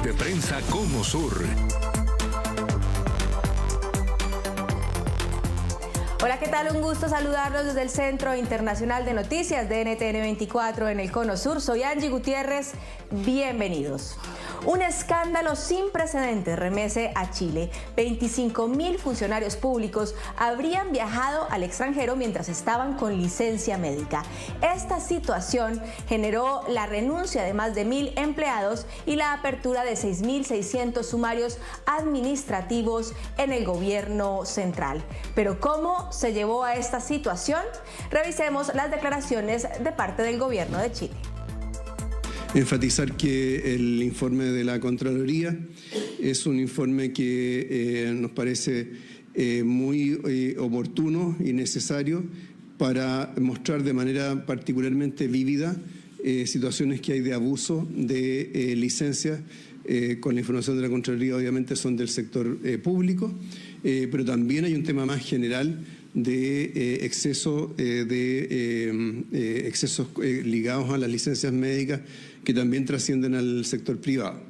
de prensa Cono Sur. Hola, ¿qué tal? Un gusto saludarlos desde el Centro Internacional de Noticias de NTN 24 en el Cono Sur. Soy Angie Gutiérrez. Bienvenidos. Un escándalo sin precedentes remece a Chile. 25.000 funcionarios públicos habrían viajado al extranjero mientras estaban con licencia médica. Esta situación generó la renuncia de más de 1.000 empleados y la apertura de 6.600 sumarios administrativos en el gobierno central. Pero ¿cómo se llevó a esta situación? Revisemos las declaraciones de parte del gobierno de Chile. Enfatizar que el informe de la Contraloría es un informe que nos parece muy oportuno y necesario para mostrar de manera particularmente vívida situaciones que hay de abuso de licencias. Con la información de la Contraloría obviamente son del sector público, pero también hay un tema más general de excesos ligados a las licencias médicas que también trascienden al sector privado.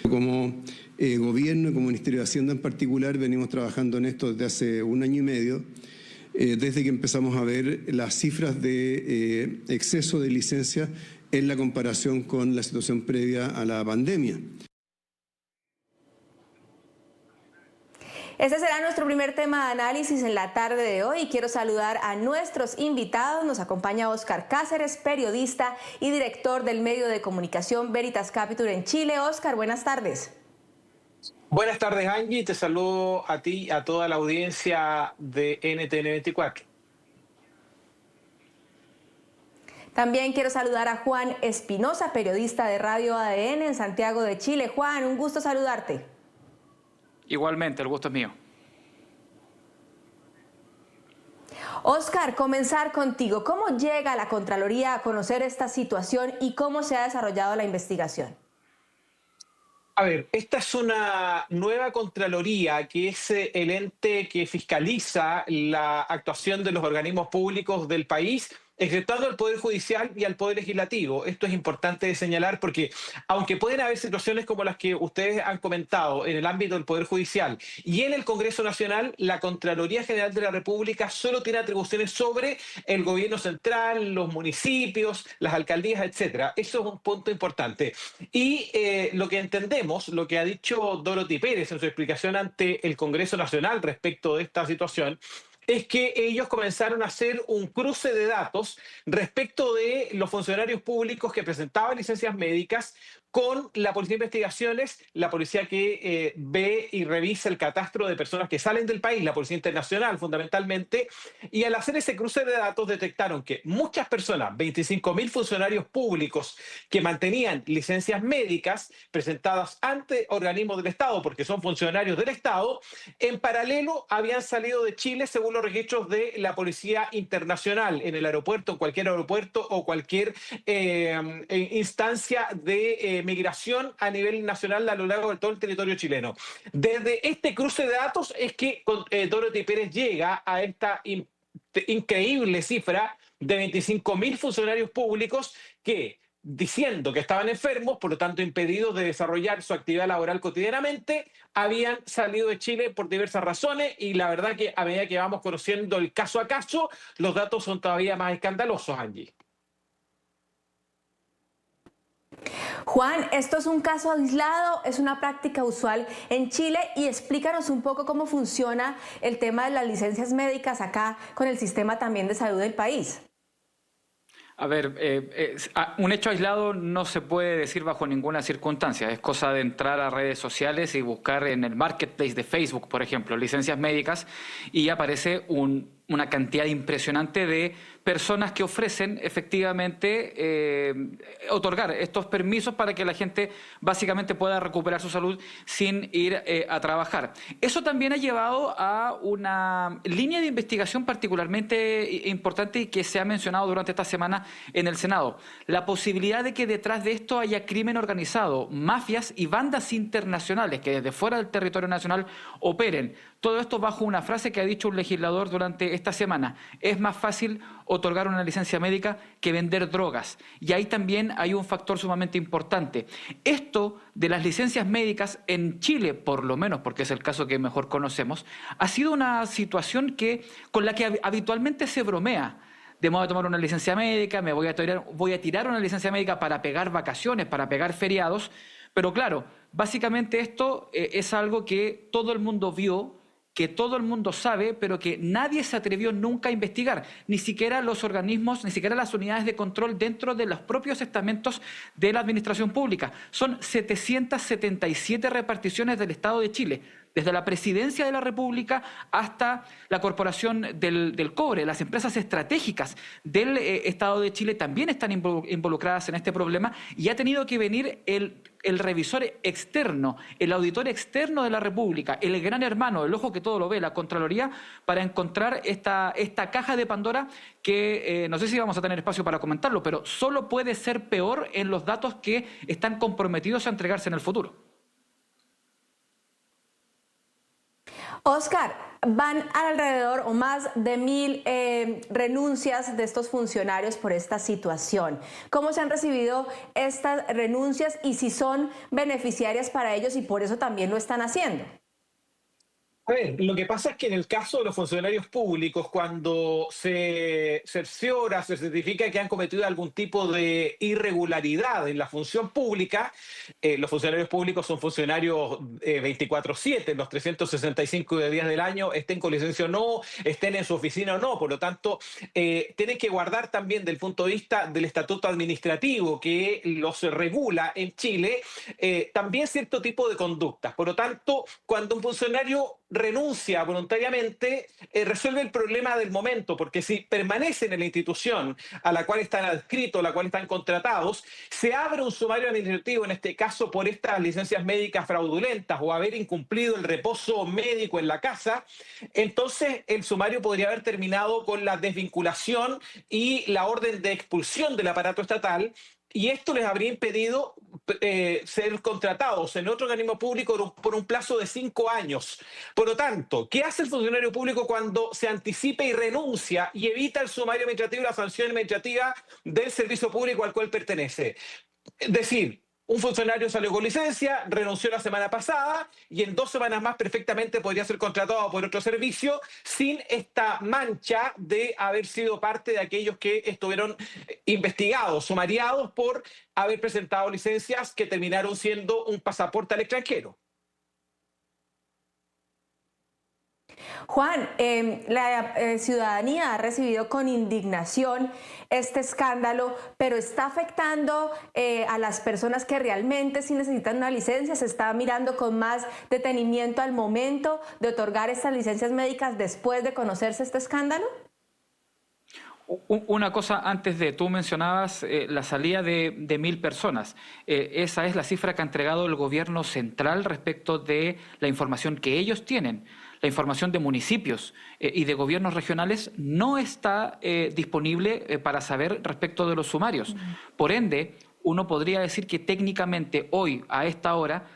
Como gobierno y como Ministerio de Hacienda en particular venimos trabajando en esto desde hace 1 año y medio, desde que empezamos a ver las cifras de exceso de licencias en la comparación con la situación previa a la pandemia. Este será nuestro primer tema de análisis en la tarde de hoy. Quiero saludar a nuestros invitados. Nos acompaña Óscar Cáceres, periodista y director del medio de comunicación Veritas Capital en Chile. Óscar, buenas tardes. Buenas tardes, Angie. Te saludo a ti y a toda la audiencia de NTN 24. También quiero saludar a Juan Espinosa, periodista de Radio ADN en Santiago de Chile. Juan, un gusto saludarte. Igualmente, el gusto es mío. Óscar, comenzar contigo. ¿Cómo llega la Contraloría a conocer esta situación y cómo se ha desarrollado la investigación? A ver, esta es una nueva Contraloría que es el ente que fiscaliza la actuación de los organismos públicos del país, exceptuando al Poder Judicial y al Poder Legislativo. Esto es importante de señalar porque, aunque pueden haber situaciones como las que ustedes han comentado en el ámbito del Poder Judicial y en el Congreso Nacional, la Contraloría General de la República solo tiene atribuciones sobre el gobierno central, los municipios, las alcaldías, etcétera. Eso es un punto importante. Y lo que entendemos, lo que ha dicho Dorothy Pérez en su explicación ante el Congreso Nacional respecto de esta situación, es que ellos comenzaron a hacer un cruce de datos respecto de los funcionarios públicos que presentaban licencias médicas con la Policía de Investigaciones, la policía que ve y revisa el catastro de personas que salen del país, la Policía Internacional fundamentalmente, y al hacer ese cruce de datos detectaron que muchas personas, 25.000 funcionarios públicos que mantenían licencias médicas presentadas ante organismos del Estado, porque son funcionarios del Estado, en paralelo habían salido de Chile según los registros de la Policía Internacional en el aeropuerto, en cualquier aeropuerto o cualquier instancia de migración a nivel nacional a lo largo de todo el territorio chileno. Desde este cruce de datos es que Dorothy Pérez llega a esta increíble cifra de 25.000 funcionarios públicos que, diciendo que estaban enfermos, por lo tanto impedidos de desarrollar su actividad laboral cotidianamente, habían salido de Chile por diversas razones, y la verdad que a medida que vamos conociendo el caso a caso, los datos son todavía más escandalosos, Angie. Juan, ¿esto es un caso aislado? ¿Es una práctica usual en Chile? Y explícanos un poco cómo funciona el tema de las licencias médicas acá con el sistema también de salud del país. A ver, un hecho aislado no se puede decir bajo ninguna circunstancia. Es cosa de entrar a redes sociales y buscar en el marketplace de Facebook, por ejemplo, licencias médicas, y aparece una cantidad impresionante de personas que ofrecen efectivamente otorgar estos permisos para que la gente básicamente pueda recuperar su salud sin ir a trabajar. Eso también ha llevado a una línea de investigación particularmente importante y que se ha mencionado durante esta semana en el Senado. La posibilidad de que detrás de esto haya crimen organizado, mafias y bandas internacionales que desde fuera del territorio nacional operen. Todo esto bajo una frase que ha dicho un legislador durante esta semana: es más fácil otorgar una licencia médica que vender drogas. Y ahí también hay un factor sumamente importante. Esto de las licencias médicas en Chile, por lo menos, porque es el caso que mejor conocemos, ha sido una situación con la que habitualmente se bromea. De modo de tomar una licencia médica, voy a tirar una licencia médica para pegar vacaciones, para pegar feriados. Pero claro, básicamente esto es algo que todo el mundo vio, que todo el mundo sabe, pero que nadie se atrevió nunca a investigar, ni siquiera los organismos, ni siquiera las unidades de control dentro de los propios estamentos de la administración pública. Son 777 reparticiones del Estado de Chile, desde la Presidencia de la República hasta la Corporación del Cobre. Las empresas estratégicas del Estado de Chile también están involucradas en este problema y ha tenido que venir el revisor externo, el auditor externo de la República, el gran hermano, el ojo que todo lo ve, la Contraloría, para encontrar esta caja de Pandora que no sé si vamos a tener espacio para comentarlo, pero solo puede ser peor en los datos que están comprometidos a entregarse en el futuro. Oscar, van alrededor o más de 1.000 renuncias de estos funcionarios por esta situación. ¿Cómo se han recibido estas renuncias y si son beneficiarias para ellos y por eso también lo están haciendo? A ver, lo que pasa es que en el caso de los funcionarios públicos, cuando se cerciora, se certifica que han cometido algún tipo de irregularidad en la función pública, los funcionarios públicos son funcionarios 24/7, los 365 días del año, estén con licencia o no, estén en su oficina o no. Por lo tanto, tienen que guardar también del punto de vista del estatuto administrativo que los regula en Chile, también cierto tipo de conductas. Por lo tanto, cuando un funcionario renuncia voluntariamente, resuelve el problema del momento, porque si permanecen en la institución a la cual están adscritos, a la cual están contratados, se abre un sumario administrativo, en este caso por estas licencias médicas fraudulentas o haber incumplido el reposo médico en la casa, entonces el sumario podría haber terminado con la desvinculación y la orden de expulsión del aparato estatal, y esto les habría impedido ser contratados en otro organismo público por un plazo de 5 años. Por lo tanto, ¿qué hace el funcionario público cuando se anticipa y renuncia y evita el sumario administrativo y la sanción administrativa del servicio público al cual pertenece? Es decir, un funcionario salió con licencia, renunció la semana pasada y en 2 semanas más perfectamente podría ser contratado por otro servicio sin esta mancha de haber sido parte de aquellos que estuvieron investigados, sumariados por haber presentado licencias que terminaron siendo un pasaporte al extranjero. Juan, la ciudadanía ha recibido con indignación este escándalo, pero está afectando a las personas que realmente sí necesitan una licencia. ¿Se está mirando con más detenimiento al momento de otorgar estas licencias médicas después de conocerse este escándalo? Una cosa antes de, tú mencionabas la salida de 1.000 personas. Esa es la cifra que ha entregado el gobierno central respecto de la información que ellos tienen. La información de municipios y de gobiernos regionales no está disponible para saber respecto de los sumarios. Por ende, uno podría decir que técnicamente hoy, a esta hora,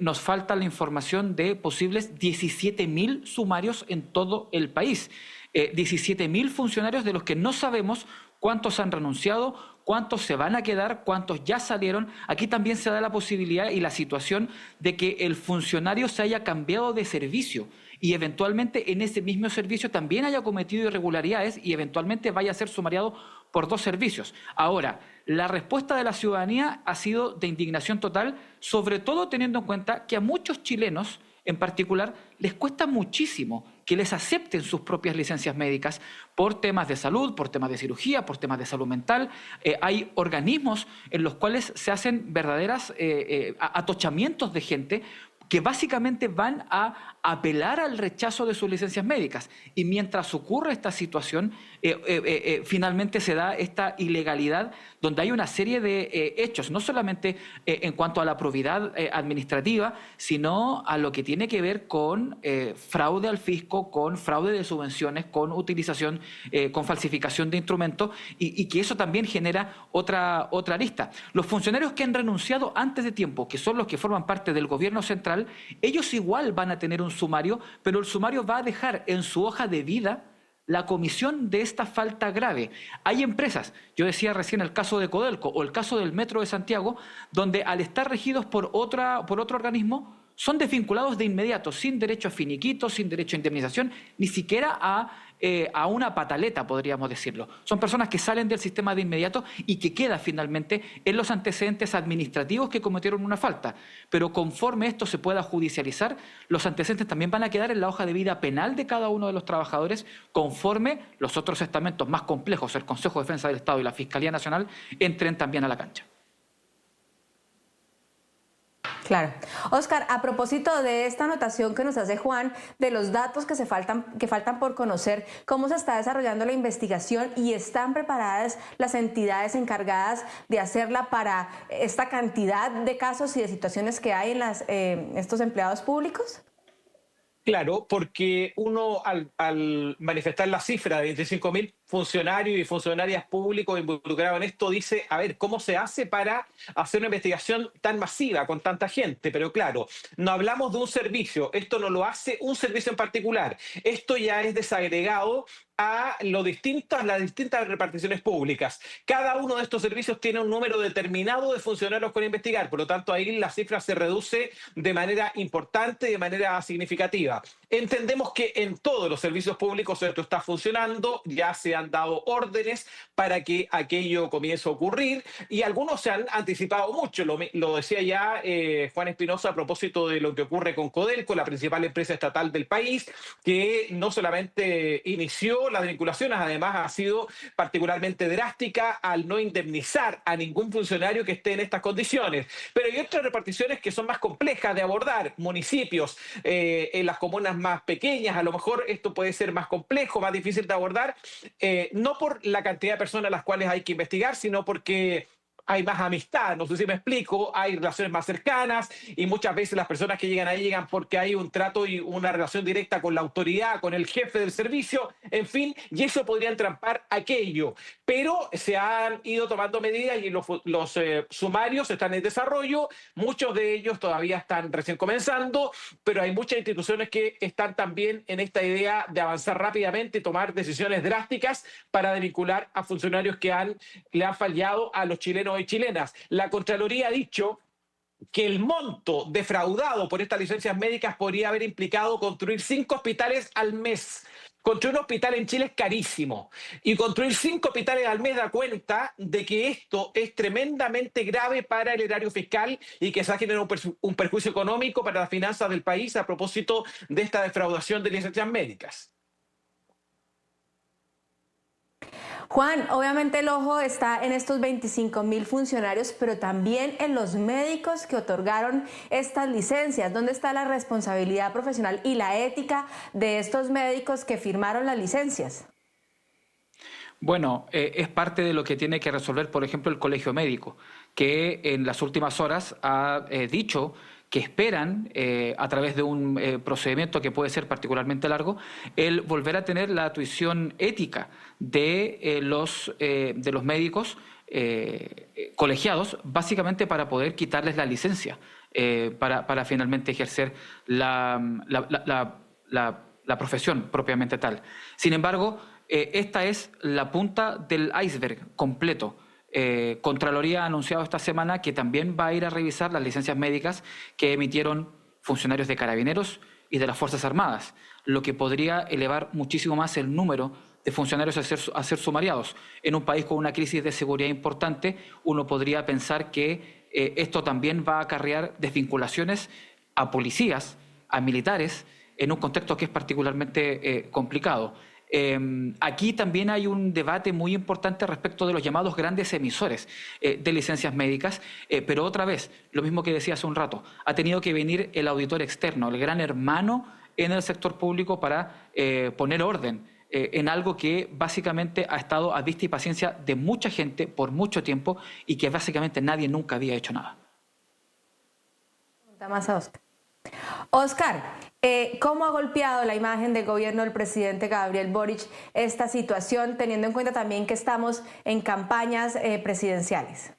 nos falta la información de posibles 17.000 sumarios en todo el país. 17.000 funcionarios de los que no sabemos cuántos han renunciado, cuántos se van a quedar, cuántos ya salieron. Aquí también se da la posibilidad y la situación de que el funcionario se haya cambiado de servicio y eventualmente en ese mismo servicio también haya cometido irregularidades y eventualmente vaya a ser sumariado por 2 servicios. Ahora, la respuesta de la ciudadanía ha sido de indignación total, sobre todo teniendo en cuenta que a muchos chilenos en particular les cuesta muchísimo que les acepten sus propias licencias médicas por temas de salud, por temas de cirugía, por temas de salud mental. Hay organismos en los cuales se hacen verdaderas atochamientos de gente que básicamente van a apelar al rechazo de sus licencias médicas. Y mientras ocurre esta situación, finalmente se da esta ilegalidad donde hay una serie de hechos, no solamente en cuanto a la probidad administrativa, sino a lo que tiene que ver con fraude al fisco, con fraude de subvenciones, con utilización, con falsificación de instrumentos, y que eso también genera otra lista. Los funcionarios que han renunciado antes de tiempo, que son los que forman parte del gobierno central, ellos igual van a tener un sumario, pero el sumario va a dejar en su hoja de vida la comisión de esta falta grave. Hay empresas, yo decía recién el caso de Codelco o el caso del Metro de Santiago, donde al estar regidos por otro organismo, son desvinculados de inmediato, sin derecho a finiquito, sin derecho a indemnización, ni siquiera a una pataleta, podríamos decirlo. Son personas que salen del sistema de inmediato y que quedan finalmente en los antecedentes administrativos que cometieron una falta. Pero conforme esto se pueda judicializar, los antecedentes también van a quedar en la hoja de vida penal de cada uno de los trabajadores, conforme los otros estamentos más complejos, el Consejo de Defensa del Estado y la Fiscalía Nacional, entren también a la cancha. Claro. Óscar, a propósito de esta anotación que nos hace Juan, de los datos que faltan por conocer, ¿cómo se está desarrollando la investigación y están preparadas las entidades encargadas de hacerla para esta cantidad de casos y de situaciones que hay en estos empleados públicos? Claro, porque uno al manifestar la cifra de 25.000 funcionarios y funcionarias públicos involucrados en esto, dice, a ver, ¿cómo se hace para hacer una investigación tan masiva con tanta gente? Pero claro, no hablamos de un servicio, esto no lo hace un servicio en particular, esto ya es desagregado a las distintas reparticiones públicas. Cada uno de estos servicios tiene un número determinado de funcionarios con investigar, por lo tanto ahí la cifra se reduce de manera importante, de manera significativa. Entendemos que en todos los servicios públicos esto está funcionando, ya se han dado órdenes para que aquello comience a ocurrir y algunos se han anticipado mucho, lo decía ya Juan Espinosa a propósito de lo que ocurre con Codelco, la principal empresa estatal del país, que no solamente inició las vinculaciones, además ha sido particularmente drástica al no indemnizar a ningún funcionario que esté en estas condiciones. Pero hay otras reparticiones que son más complejas de abordar, municipios, en las comunas más pequeñas, a lo mejor esto puede ser más complejo, más difícil de abordar, no por la cantidad de personas a las cuales hay que investigar, sino porque hay más amistad, no sé si me explico, hay relaciones más cercanas y muchas veces las personas que llegan ahí llegan porque hay un trato y una relación directa con la autoridad, con el jefe del servicio, en fin, y eso podría entrampar aquello. Pero se han ido tomando medidas y los sumarios están en desarrollo, muchos de ellos todavía están recién comenzando, pero hay muchas instituciones que están también en esta idea de avanzar rápidamente y tomar decisiones drásticas para desvincular a funcionarios que le han fallado a los chilenos y chilenas. La Contraloría ha dicho que el monto defraudado por estas licencias médicas podría haber implicado construir 5 hospitales al mes. Construir un hospital en Chile es carísimo y construir 5 hospitales al mes da cuenta de que esto es tremendamente grave para el erario fiscal y que se ha generado un perjuicio económico para las finanzas del país a propósito de esta defraudación de licencias médicas. Juan, obviamente el ojo está en estos 25.000 funcionarios, pero también en los médicos que otorgaron estas licencias. ¿Dónde está la responsabilidad profesional y la ética de estos médicos que firmaron las licencias? Bueno, es parte de lo que tiene que resolver, por ejemplo, el Colegio Médico, que en las últimas horas ha dicho que esperan, a través de un procedimiento que puede ser particularmente largo, el volver a tener la tuición ética de los médicos colegiados, básicamente para poder quitarles la licencia, para finalmente ejercer la profesión propiamente tal. Sin embargo, esta es la punta del iceberg completo. Contraloría ha anunciado esta semana que también va a ir a revisar las licencias médicas que emitieron funcionarios de Carabineros y de las Fuerzas Armadas, lo que podría elevar muchísimo más el número de funcionarios a ser sumariados. En un país con una crisis de seguridad importante, uno podría pensar que esto también va a acarrear desvinculaciones a policías, a militares, en un contexto que es particularmente complicado. Aquí también hay un debate muy importante respecto de los llamados grandes emisores de licencias médicas, pero otra vez, lo mismo que decía hace un rato, ha tenido que venir el auditor externo, el gran hermano en el sector público para poner orden en algo que básicamente ha estado a vista y paciencia de mucha gente por mucho tiempo y que básicamente nadie nunca había hecho nada. Más a Óscar. Óscar, ¿cómo ha golpeado la imagen del gobierno del presidente Gabriel Boric esta situación, teniendo en cuenta también que estamos en campañas presidenciales?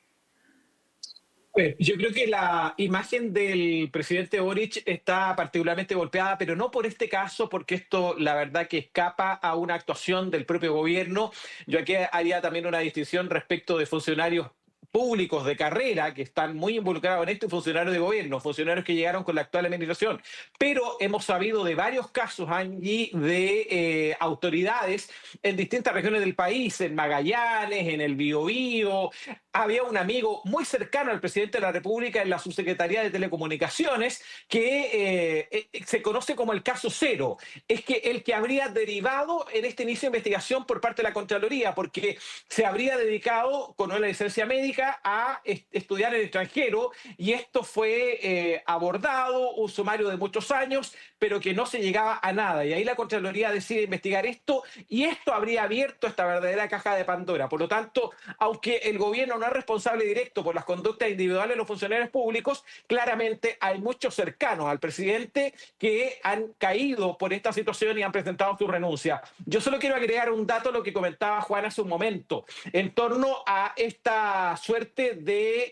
Yo creo que la imagen del presidente Boric está particularmente golpeada, pero no por este caso, porque esto la verdad que escapa a una actuación del propio gobierno. Yo aquí haría también una distinción respecto de funcionarios públicos de carrera que están muy involucrados en esto y funcionarios de gobierno, funcionarios que llegaron con la actual administración. Pero hemos sabido de varios casos, Angie, de autoridades en distintas regiones del país, en Magallanes, en el Biobío. Había un amigo muy cercano al presidente de la República en la subsecretaría de Telecomunicaciones que se conoce como el caso cero. Es que el que habría derivado en este inicio de investigación por parte de la Contraloría, porque se habría dedicado con una licencia médica a estudiar en el extranjero y esto fue abordado, un sumario de muchos años, pero que no se llegaba a nada. Y ahí la Contraloría decide investigar esto y esto habría abierto esta verdadera caja de Pandora. Por lo tanto, aunque el gobierno no es responsable directo por las conductas individuales de los funcionarios públicos, claramente hay muchos cercanos al presidente que han caído por esta situación y han presentado su renuncia. Yo solo quiero agregar un dato a lo que comentaba Juan hace un momento, en torno a esta suerte de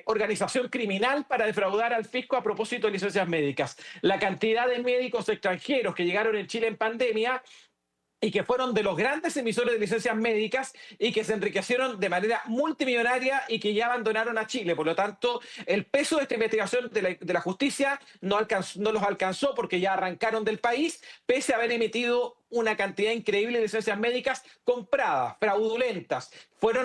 organización criminal para defraudar al fisco a propósito de licencias médicas. La cantidad de médicos extranjeros que llegaron en Chile en pandemia y que fueron de los grandes emisores de licencias médicas y que se enriquecieron de manera multimillonaria y que ya abandonaron a Chile. Por lo tanto, el peso de esta investigación de la justicia no los alcanzó porque ya arrancaron del país, pese a haber emitido una cantidad increíble de licencias médicas compradas, fraudulentas.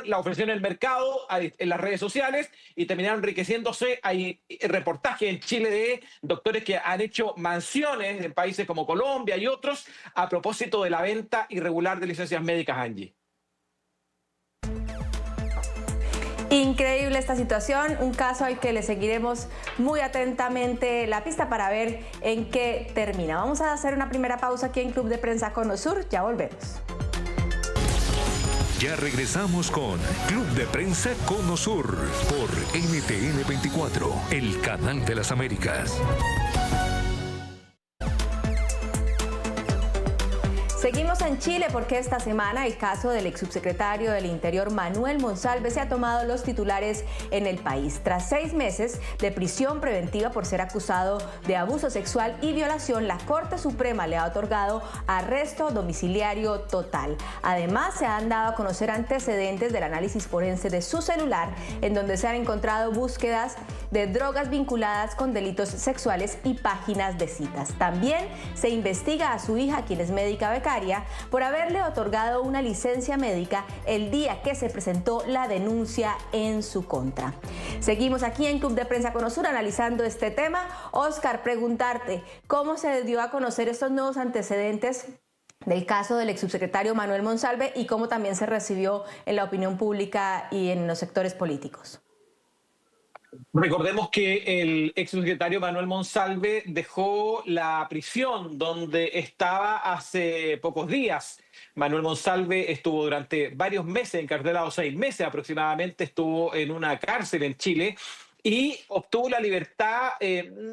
La ofrecieron en el mercado, en las redes sociales y terminaron enriqueciéndose. Hay reportajes en Chile de doctores que han hecho mansiones en países como Colombia y otros a propósito de la venta irregular de licencias médicas, Angie. Increíble esta situación, un caso al que le seguiremos muy atentamente la pista para ver en qué termina. Vamos a hacer una primera pausa aquí en Club de Prensa Conosur, ya volvemos. Ya regresamos con Club de Prensa Conosur por NTN 24, el canal de las Américas. Seguimos en Chile porque esta semana el caso del ex subsecretario del Interior Manuel Monsalve se ha tomado los titulares en el país. Tras 6 meses de prisión preventiva por ser acusado de abuso sexual y violación, la Corte Suprema le ha otorgado arresto domiciliario total. Además, se han dado a conocer antecedentes del análisis forense de su celular, en donde se han encontrado búsquedas de drogas vinculadas con delitos sexuales y páginas de citas. También se investiga a su hija, quien es médica becaria, por haberle otorgado una licencia médica el día que se presentó la denuncia en su contra. Seguimos aquí en Club de Prensa Conosur analizando este tema. Oscar, preguntarte, ¿cómo se dio a conocer estos nuevos antecedentes del caso del ex subsecretario Manuel Monsalve y cómo también se recibió en la opinión pública y en los sectores políticos? Recordemos que el exsecretario Manuel Monsalve dejó la prisión donde estaba hace pocos días. Manuel Monsalve estuvo durante varios meses encarcelado, 6 meses aproximadamente, estuvo en una cárcel en Chile y obtuvo la libertad,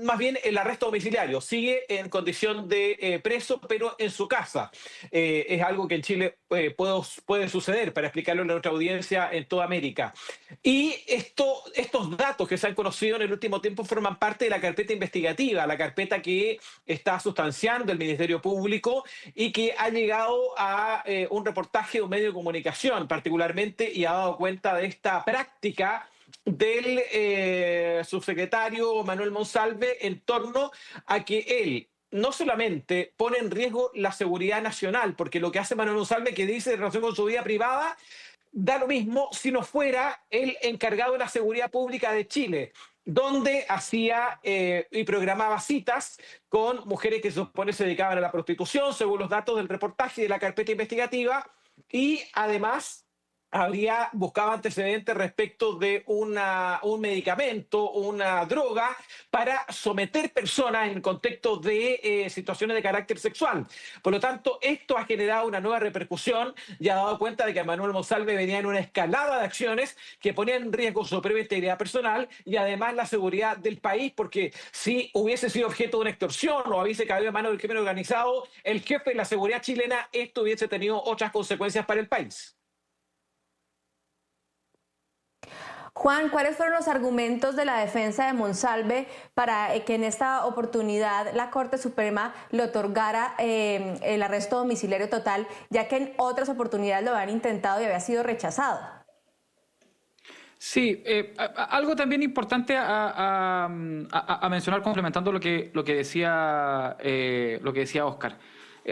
más bien el arresto domiciliario. Sigue en condición de preso, pero en su casa. Es algo que en Chile puede suceder, para explicarlo a nuestra audiencia en toda América. Y estos datos que se han conocido en el último tiempo forman parte de la carpeta investigativa, la carpeta que está sustanciando el Ministerio Público y que ha llegado a un reportaje de un medio de comunicación particularmente y ha dado cuenta de esta práctica del subsecretario Manuel Monsalve en torno a que él no solamente pone en riesgo la seguridad nacional, porque lo que hace Manuel Monsalve, que dice en relación con su vida privada, da lo mismo si no fuera el encargado de la seguridad pública de Chile, donde hacía y programaba citas con mujeres que se supone se dedicaban a la prostitución, según los datos del reportaje y de la carpeta investigativa, y además buscado antecedentes respecto de un medicamento, una droga, para someter personas en contexto de situaciones de carácter sexual. Por lo tanto, esto ha generado una nueva repercusión y ha dado cuenta de que Manuel Monsalve venía en una escalada de acciones que ponían en riesgo su propia integridad personal y además la seguridad del país, porque si hubiese sido objeto de una extorsión o hubiese caído en manos del crimen organizado, el jefe de la seguridad chilena, esto hubiese tenido otras consecuencias para el país. Juan, ¿cuáles fueron los argumentos de la defensa de Monsalve para que en esta oportunidad la Corte Suprema le otorgara el arresto domiciliario total, ya que en otras oportunidades lo habían intentado y había sido rechazado? Sí, algo también importante a mencionar, complementando lo que decía Óscar.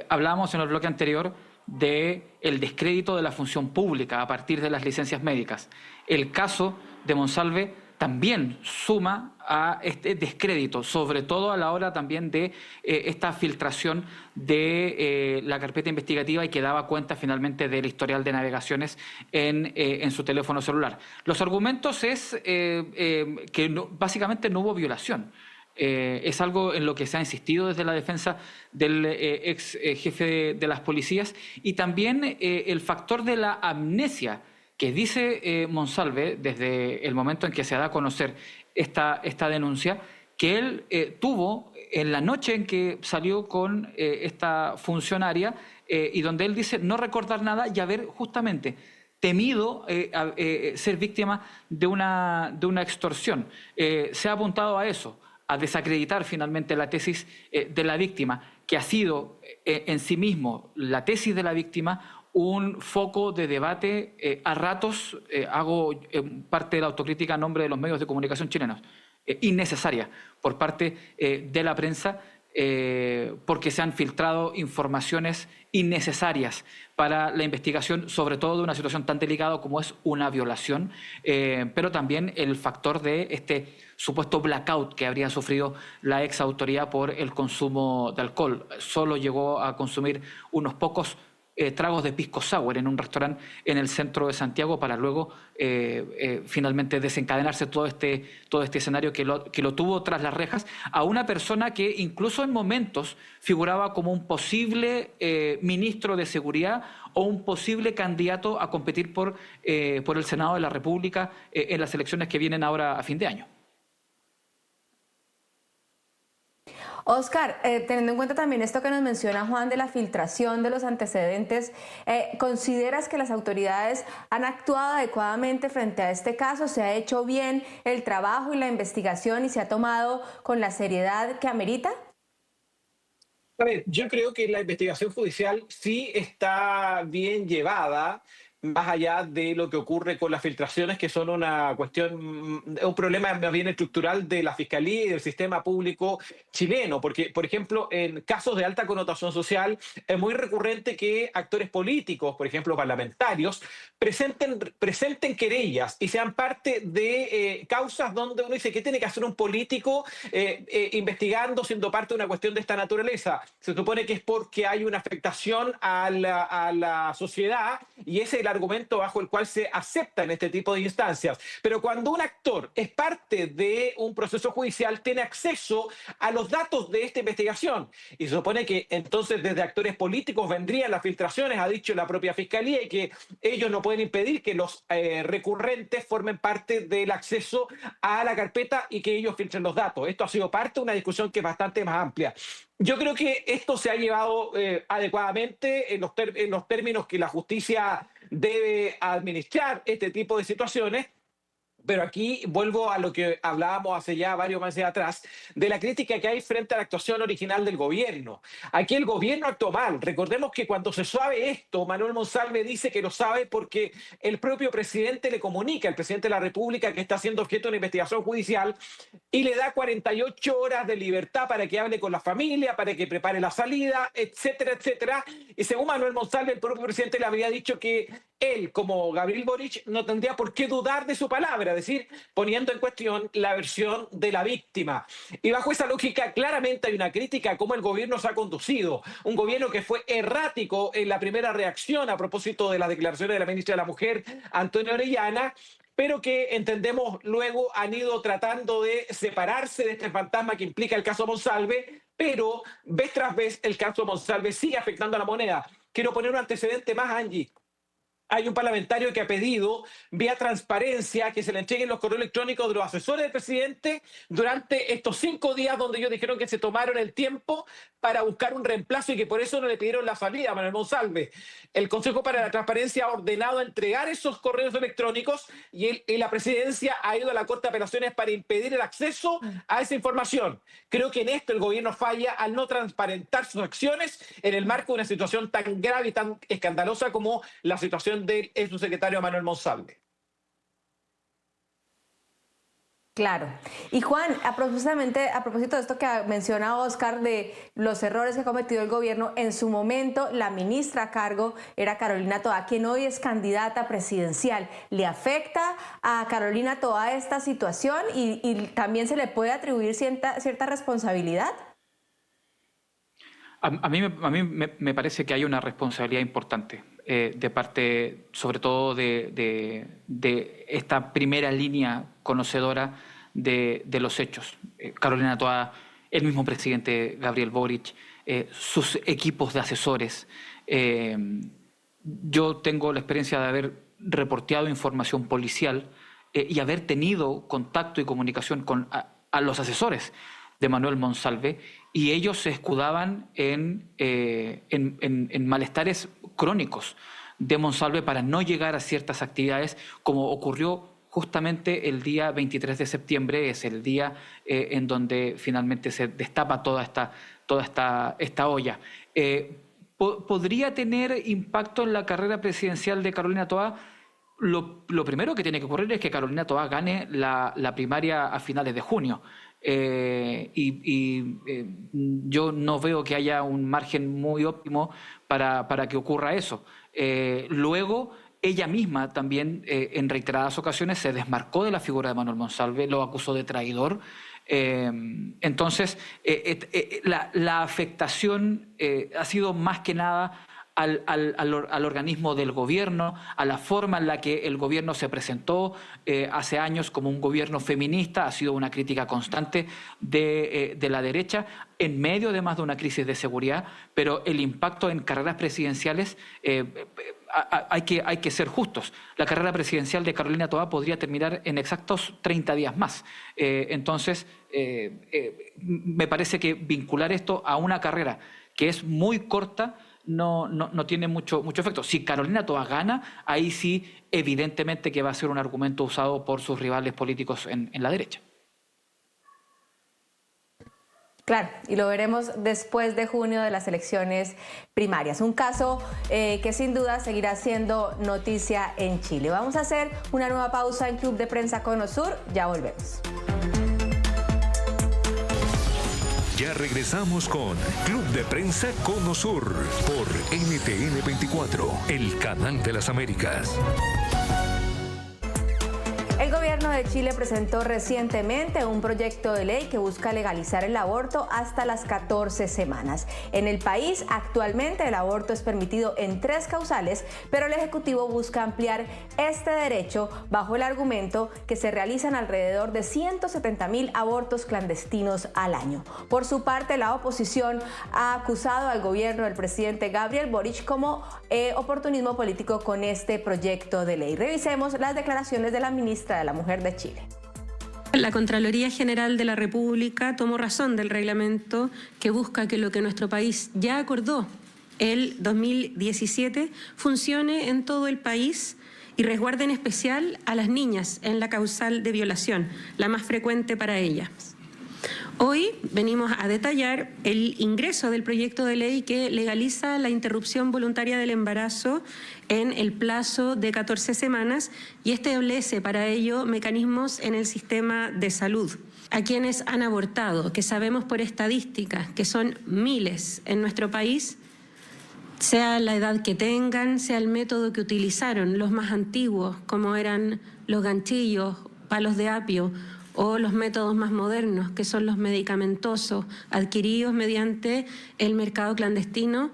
Hablábamos en el bloque anterior del descrédito de la función pública a partir de las licencias médicas. El caso de Monsalve también suma a este descrédito, sobre todo a la hora también de esta filtración de la carpeta investigativa y que daba cuenta finalmente del historial de navegaciones en su teléfono celular. Los argumentos es que básicamente no hubo violación. Es algo en lo que se ha insistido desde la defensa del ex jefe de las policías, y también el factor de la amnesia que dice Monsalve desde el momento en que se da a conocer esta denuncia, que él tuvo en la noche en que salió con esta funcionaria y donde él dice no recordar nada y haber justamente temido ser víctima de una extorsión. Se ha apuntado a eso, a desacreditar finalmente la tesis de la víctima, que ha sido en sí mismo, la tesis de la víctima, un foco de debate a ratos, hago parte de la autocrítica a nombre de los medios de comunicación chilenos, innecesaria por parte de la prensa, porque se han filtrado informaciones innecesarias para la investigación, sobre todo de una situación tan delicada como es una violación, pero también el factor de este supuesto blackout que habría sufrido la ex autoridad por el consumo de alcohol. Solo llegó a consumir unos pocos tragos de pisco sour en un restaurante en el centro de Santiago para luego finalmente desencadenarse todo este escenario que lo tuvo tras las rejas a una persona que incluso en momentos figuraba como un posible ministro de Seguridad o un posible candidato a competir por el Senado de la República en las elecciones que vienen ahora a fin de año. Óscar, teniendo en cuenta también esto que nos menciona Juan de la filtración de los antecedentes, ¿consideras que las autoridades han actuado adecuadamente frente a este caso? ¿Se ha hecho bien el trabajo y la investigación y se ha tomado con la seriedad que amerita? A ver, yo creo que la investigación judicial sí está bien llevada, más allá de lo que ocurre con las filtraciones, que son una cuestión, un problema más bien estructural de la Fiscalía y del sistema público chileno. Porque, por ejemplo, en casos de alta connotación social, es muy recurrente que actores políticos, por ejemplo, parlamentarios, presenten querellas y sean parte de causas donde uno dice, ¿qué tiene que hacer un político investigando, siendo parte de una cuestión de esta naturaleza? Se supone que es porque hay una afectación a la sociedad, y ese es el argumento bajo el cual se aceptan este tipo de instancias. Pero cuando un actor es parte de un proceso judicial, tiene acceso a los datos de esta investigación. Y se supone que entonces desde actores políticos vendrían las filtraciones, ha dicho la propia Fiscalía, y que ellos no pueden impedir que los recurrentes formen parte del acceso a la carpeta y que ellos filtren los datos. Esto ha sido parte de una discusión que es bastante más amplia. Yo creo que esto se ha llevado adecuadamente en los términos que la justicia debe administrar este tipo de situaciones. Pero aquí vuelvo a lo que hablábamos hace ya varios meses atrás, de la crítica que hay frente a la actuación original del gobierno. Aquí el gobierno actuó mal. Recordemos que cuando se sabe esto, Manuel Monsalve dice que lo sabe porque el propio presidente le comunica, el presidente de la República, que está siendo objeto de una investigación judicial, y le da 48 horas de libertad para que hable con la familia, para que prepare la salida, etcétera, etcétera. Y según Manuel Monsalve, el propio presidente le habría dicho que él, como Gabriel Boric, no tendría por qué dudar de su palabra, es decir, poniendo en cuestión la versión de la víctima. Y bajo esa lógica, claramente hay una crítica a cómo el gobierno se ha conducido. Un gobierno que fue errático en la primera reacción a propósito de las declaraciones de la ministra de la Mujer, Antonio Orellana, pero que entendemos luego han ido tratando de separarse de este fantasma que implica el caso Monsalve, pero vez tras vez el caso Monsalve sigue afectando a la moneda. Quiero poner un antecedente más, Angie. Hay un parlamentario que ha pedido, vía transparencia, que se le entreguen los correos electrónicos de los asesores del presidente durante estos 5 días donde ellos dijeron que se tomaron el tiempo para buscar un reemplazo y que por eso no le pidieron la salida a Manuel Monsalve. El Consejo para la Transparencia ha ordenado entregar esos correos electrónicos y la presidencia ha ido a la Corte de Apelaciones para impedir el acceso a esa información. Creo que en esto el gobierno falla al no transparentar sus acciones en el marco de una situación tan grave y tan escandalosa como la situación del subsecretario Manuel Monsalve. Claro. Y Juan, a propósito de esto que menciona Oscar, de los errores que ha cometido el gobierno, en su momento la ministra a cargo era Carolina Toá, quien hoy es candidata presidencial. ¿Le afecta a Carolina Toá esta situación y también se le puede atribuir cierta responsabilidad? A mí me parece que hay una responsabilidad importante de parte, sobre todo, de esta primera línea conocedora de los hechos. Carolina Toá, el mismo presidente Gabriel Boric, sus equipos de asesores. Yo tengo la experiencia de haber reporteado información policial y haber tenido contacto y comunicación a los asesores de Manuel Monsalve, y ellos se escudaban en malestares crónicos de Monsalve para no llegar a ciertas actividades, como ocurrió justamente el día 23 de septiembre, es el día en donde finalmente se destapa toda esta olla. ¿Podría tener impacto en la carrera presidencial de Carolina Toá? Lo primero que tiene que ocurrir es que Carolina Toá gane la primaria a finales de junio. Yo no veo que haya un margen muy óptimo para que ocurra eso. Luego, ella misma también en reiteradas ocasiones se desmarcó de la figura de Manuel Monsalve, lo acusó de traidor. Entonces, la afectación ha sido más que nada al organismo del gobierno, a la forma en la que el gobierno se presentó hace años como un gobierno feminista. Ha sido una crítica constante de la derecha en medio además de una crisis de seguridad, pero el impacto en carreras presidenciales, hay que ser justos. La carrera presidencial de Carolina Toá podría terminar en exactos 30 días más. Entonces, me parece que vincular esto a una carrera que es muy corta no tiene mucho efecto. Si Carolina Toá gana, ahí sí evidentemente que va a ser un argumento usado por sus rivales políticos en la derecha. Claro, y lo veremos después de junio de las elecciones primarias. Un caso que sin duda seguirá siendo noticia en Chile. Vamos a hacer una nueva pausa en Club de Prensa Conosur. Ya volvemos. Ya regresamos con Club de Prensa Conosur por NTN 24, el canal de las Américas. El gobierno de Chile presentó recientemente un proyecto de ley que busca legalizar el aborto hasta las 14 semanas. En el país, actualmente el aborto es permitido en 3 causales, pero el Ejecutivo busca ampliar este derecho bajo el argumento que se realizan alrededor de 170.000 abortos clandestinos al año. Por su parte, la oposición ha acusado al gobierno del presidente Gabriel Boric como oportunismo político con este proyecto de ley. Revisemos las declaraciones de la ministra de la Mujer de Chile. La Contraloría General de la República tomó razón del reglamento que busca que lo que nuestro país ya acordó el 2017 funcione en todo el país y resguarde en especial a las niñas en la causal de violación, la más frecuente para ellas. Hoy venimos a detallar el ingreso del proyecto de ley que legaliza la interrupción voluntaria del embarazo en el plazo de 14 semanas y establece para ello mecanismos en el sistema de salud. A quienes han abortado, que sabemos por estadísticas que son miles en nuestro país, sea la edad que tengan, sea el método que utilizaron, los más antiguos, como eran los ganchillos, palos de apio, o los métodos más modernos, que son los medicamentosos, adquiridos mediante el mercado clandestino,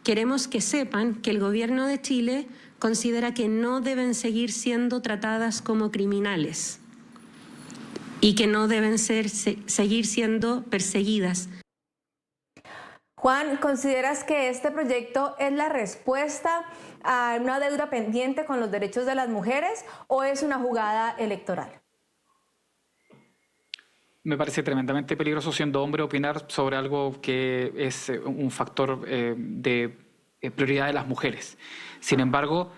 queremos que sepan que el gobierno de Chile considera que no deben seguir siendo tratadas como criminales y que no deben seguir siendo perseguidas. Juan, ¿consideras que este proyecto es la respuesta a una deuda pendiente con los derechos de las mujeres o es una jugada electoral? Me parece tremendamente peligroso, siendo hombre, opinar sobre algo que es un factor de prioridad de las mujeres. Sin embargo,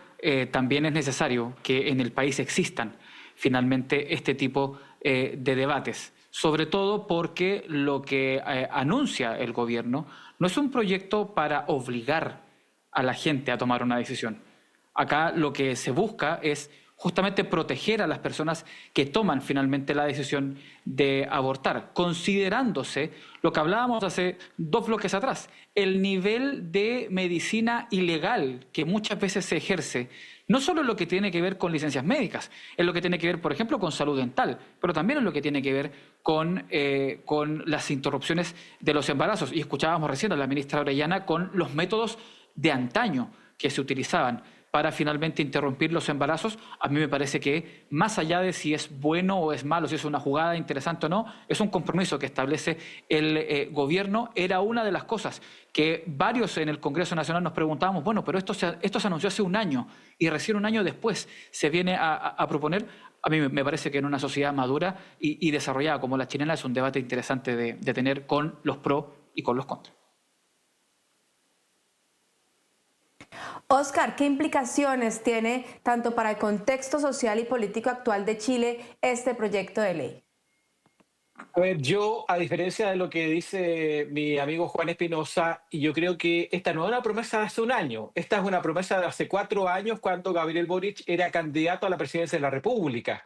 también es necesario que en el país existan finalmente este tipo de debates, sobre todo porque lo que anuncia el gobierno no es un proyecto para obligar a la gente a tomar una decisión. Acá lo que se busca es justamente proteger a las personas que toman finalmente la decisión de abortar, considerándose lo que hablábamos hace 2 bloques atrás, el nivel de medicina ilegal que muchas veces se ejerce, no solo en lo que tiene que ver con licencias médicas, en lo que tiene que ver, por ejemplo, con salud dental, pero también en lo que tiene que ver con las interrupciones de los embarazos. Y escuchábamos recién a la ministra Orellana con los métodos de antaño que se utilizaban para finalmente interrumpir los embarazos. A mí me parece que, más allá de si es bueno o es malo, si es una jugada interesante o no, es un compromiso que establece el gobierno. Era una de las cosas que varios en el Congreso Nacional nos preguntábamos, bueno, pero esto se anunció hace un año y recién un año después se viene a proponer. A mí me parece que en una sociedad madura y desarrollada como la chilena es un debate interesante de tener con los pros y con los contras. Óscar, ¿qué implicaciones tiene tanto para el contexto social y político actual de Chile este proyecto de ley? A ver, yo, a diferencia de lo que dice mi amigo Juan Espinosa, yo creo que esta no es una promesa de hace un año, esta es una promesa de hace 4 años cuando Gabriel Boric era candidato a la presidencia de la República.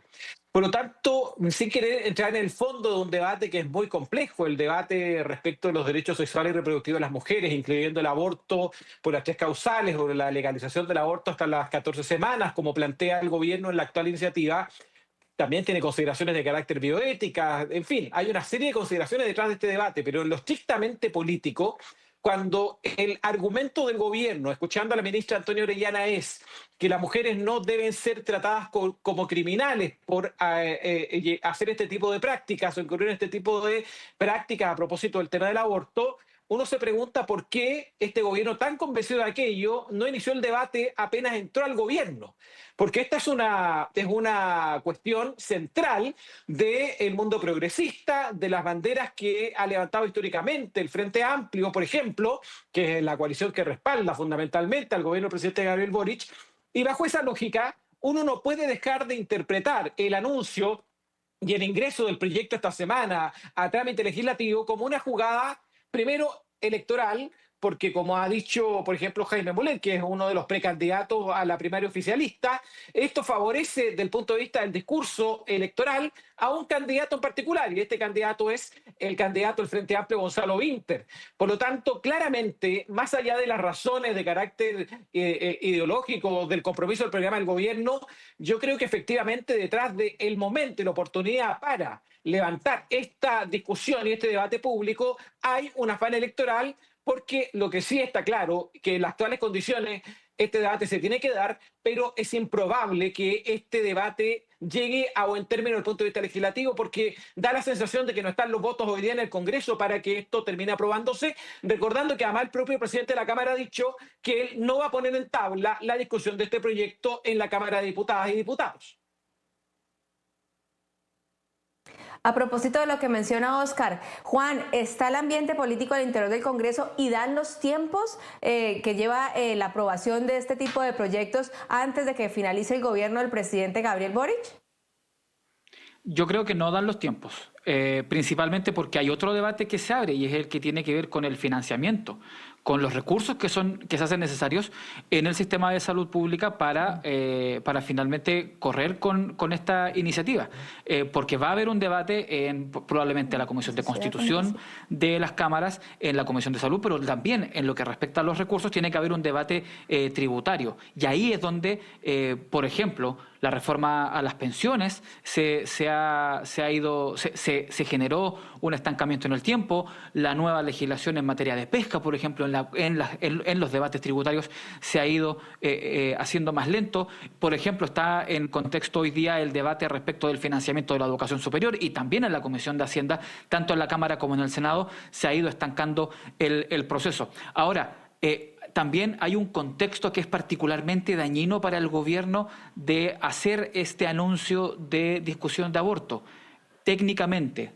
Por lo tanto, sin querer entrar en el fondo de un debate que es muy complejo, el debate respecto de los derechos sexuales y reproductivos de las mujeres, incluyendo el aborto por las 3 causales o la legalización del aborto hasta las 14 semanas, como plantea el gobierno en la actual iniciativa, también tiene consideraciones de carácter bioética, en fin, hay una serie de consideraciones detrás de este debate, pero en lo estrictamente político, cuando el argumento del gobierno, escuchando a la ministra Antonia Orellana, es que las mujeres no deben ser tratadas como criminales por hacer este tipo de prácticas o incurrir en este tipo de prácticas a propósito del tema del aborto, uno se pregunta por qué este gobierno tan convencido de aquello no inició el debate apenas entró al gobierno. Porque esta es una cuestión central del mundo progresista, de las banderas que ha levantado históricamente el Frente Amplio, por ejemplo, que es la coalición que respalda fundamentalmente al gobierno del presidente Gabriel Boric. Y bajo esa lógica, uno no puede dejar de interpretar el anuncio y el ingreso del proyecto esta semana a trámite legislativo como una jugada, primero, electoral, porque como ha dicho, por ejemplo, Jaime Mulet, que es uno de los precandidatos a la primaria oficialista, esto favorece, desde el punto de vista del discurso electoral, a un candidato en particular, y este candidato es el candidato del Frente Amplio, Gonzalo Winter. Por lo tanto, claramente, más allá de las razones de carácter ideológico del compromiso del programa del gobierno, yo creo que efectivamente detrás del momento y la oportunidad para levantar esta discusión y este debate público hay un afán electoral, porque lo que sí está claro, que en las actuales condiciones este debate se tiene que dar, pero es improbable que este debate llegue a buen término desde el punto de vista legislativo, porque da la sensación de que no están los votos hoy día en el Congreso para que esto termine aprobándose, recordando que además el propio presidente de la Cámara ha dicho que él no va a poner en tabla la discusión de este proyecto en la Cámara de Diputadas y Diputados. A propósito de lo que menciona Óscar, Juan, ¿está el ambiente político al interior del Congreso y dan los tiempos que lleva la aprobación de este tipo de proyectos antes de que finalice el gobierno del presidente Gabriel Boric? Yo creo que no dan los tiempos, principalmente porque hay otro debate que se abre y es el que tiene que ver con el financiamiento, con los recursos que se hacen necesarios en el sistema de salud pública para finalmente correr con esta iniciativa, porque va a haber un debate probablemente en la Comisión de Constitución de las cámaras, en la Comisión de Salud, pero también en lo que respecta a los recursos tiene que haber un debate tributario, y ahí es donde, por ejemplo, la reforma a las pensiones se se generó un estancamiento en el tiempo. La nueva legislación en materia de pesca, por ejemplo, en los debates tributarios se ha ido haciendo más lento. Por ejemplo, está en contexto hoy día el debate respecto del financiamiento de la educación superior, y también en la Comisión de Hacienda, tanto en la Cámara como en el Senado, se ha ido estancando el proceso. Ahora, también hay un contexto que es particularmente dañino para el gobierno de hacer este anuncio de discusión de aborto. Técnicamente,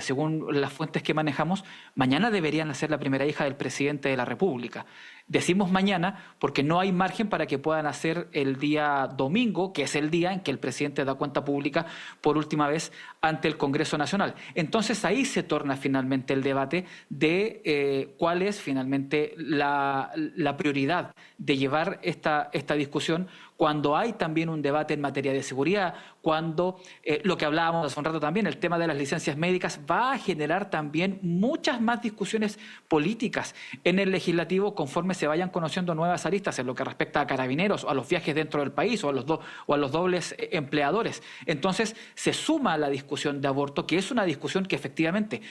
según las fuentes que manejamos, mañana deberían nacer la primera hija del presidente de la República. Decimos mañana porque no hay margen para que puedan hacer el día domingo, que es el día en que el presidente da cuenta pública por última vez ante el Congreso Nacional. Entonces ahí se torna finalmente el debate de cuál es finalmente la prioridad de llevar esta discusión, cuando hay también un debate en materia de seguridad, cuando lo que hablábamos hace un rato también, el tema de las licencias médicas va a generar también muchas más discusiones políticas en el legislativo conforme se vayan conociendo nuevas aristas en lo que respecta a carabineros o a los viajes dentro del país o a los dobles empleadores. Entonces se suma a la discusión de aborto, que es una discusión que efectivamente,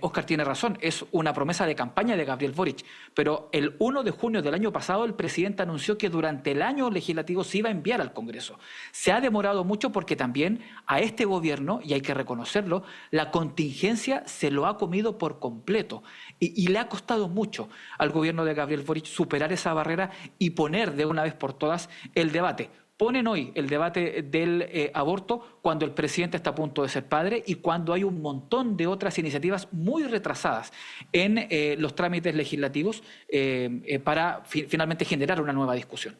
Óscar tiene razón, es una promesa de campaña de Gabriel Boric, pero el 1 de junio del año pasado el presidente anunció que durante el año legislativo se iba a enviar al Congreso. Se ha demorado mucho porque también a este gobierno, y hay que reconocerlo, la contingencia se lo ha comido por completo y le ha costado mucho al gobierno de Gabriel Boric superar esa barrera y poner de una vez por todas el debate. Ponen hoy el debate del aborto cuando el presidente está a punto de ser padre y cuando hay un montón de otras iniciativas muy retrasadas en los trámites legislativos para finalmente generar una nueva discusión.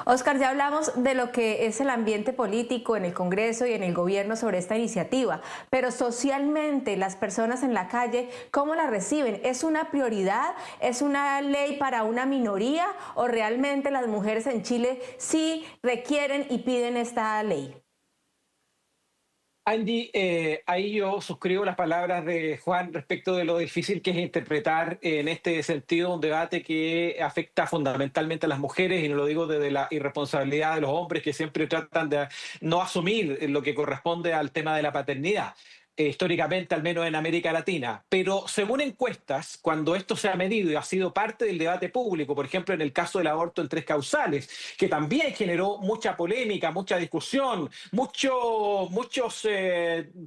Óscar, ya hablamos de lo que es el ambiente político en el Congreso y en el gobierno sobre esta iniciativa, pero socialmente las personas en la calle, ¿cómo la reciben? ¿Es una prioridad? ¿Es una ley para una minoría? ¿O realmente las mujeres en Chile sí requieren y piden esta ley? Angie, ahí yo suscribo las palabras de Juan respecto de lo difícil que es interpretar en este sentido un debate que afecta fundamentalmente a las mujeres, y no lo digo desde la irresponsabilidad de los hombres que siempre tratan de no asumir lo que corresponde al tema de la paternidad. Históricamente, al menos en América Latina. Pero según encuestas, cuando esto se ha medido y ha sido parte del debate público, por ejemplo, en el caso del aborto en 3 causales, que también generó mucha polémica, mucha discusión, muchos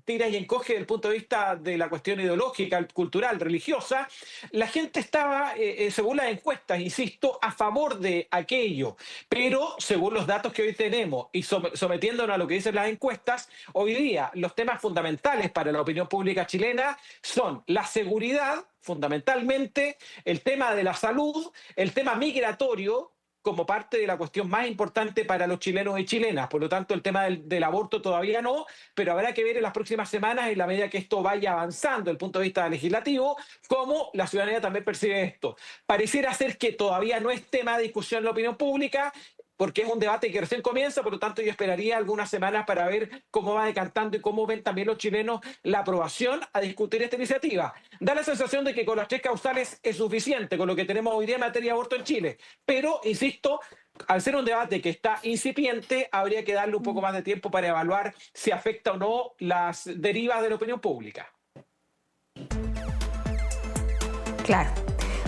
tiras y encoges desde el punto de vista de la cuestión ideológica, cultural, religiosa, la gente estaba, según las encuestas, insisto, a favor de aquello. Pero, según los datos que hoy tenemos y sometiéndonos a lo que dicen las encuestas, hoy día los temas fundamentales para la opinión pública chilena son la seguridad, fundamentalmente, el tema de la salud, el tema migratorio, como parte de la cuestión más importante para los chilenos y chilenas. Por lo tanto, el tema del aborto todavía no, pero habrá que ver en las próximas semanas, en la medida que esto vaya avanzando desde el punto de vista legislativo, cómo la ciudadanía también percibe esto. Pareciera ser que todavía no es tema de discusión en la opinión pública, porque es un debate que recién comienza, por lo tanto yo esperaría algunas semanas para ver cómo va decantando y cómo ven también los chilenos la aprobación a discutir esta iniciativa. Da la sensación de que con las 3 causales es suficiente con lo que tenemos hoy día en materia de aborto en Chile, pero, insisto, al ser un debate que está incipiente, habría que darle un poco más de tiempo para evaluar si afecta o no las derivas de la opinión pública. Claro.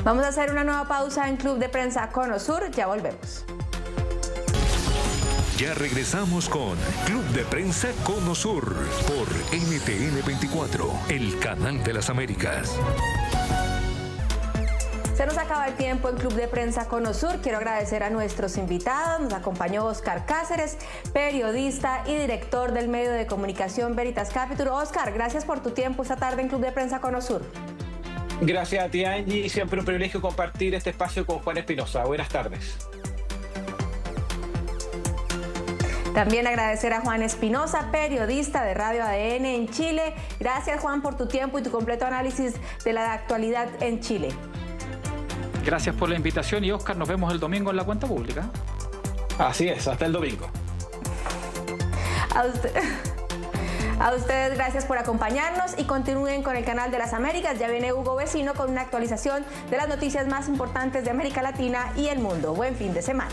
Vamos a hacer una nueva pausa en Club de Prensa Conosur, ya volvemos. Ya regresamos con Club de Prensa Conosur por NTN 24, el canal de las Américas. Se nos acaba el tiempo en Club de Prensa Conosur. Quiero agradecer a nuestros invitados. Nos acompañó Óscar Cáceres, periodista y director del medio de comunicación Veritas Capital. Óscar, gracias por tu tiempo esta tarde en Club de Prensa Conosur. Gracias a ti, Angie. Siempre un privilegio compartir este espacio con Juan Espinosa. Buenas tardes. También agradecer a Juan Espinosa, periodista de Radio ADN en Chile. Gracias, Juan, por tu tiempo y tu completo análisis de la actualidad en Chile. Gracias por la invitación y, Óscar, nos vemos el domingo en la cuenta pública. Así es, hasta el domingo. A ustedes gracias por acompañarnos y continúen con el canal de las Américas. Ya viene Hugo Vecino con una actualización de las noticias más importantes de América Latina y el mundo. Buen fin de semana.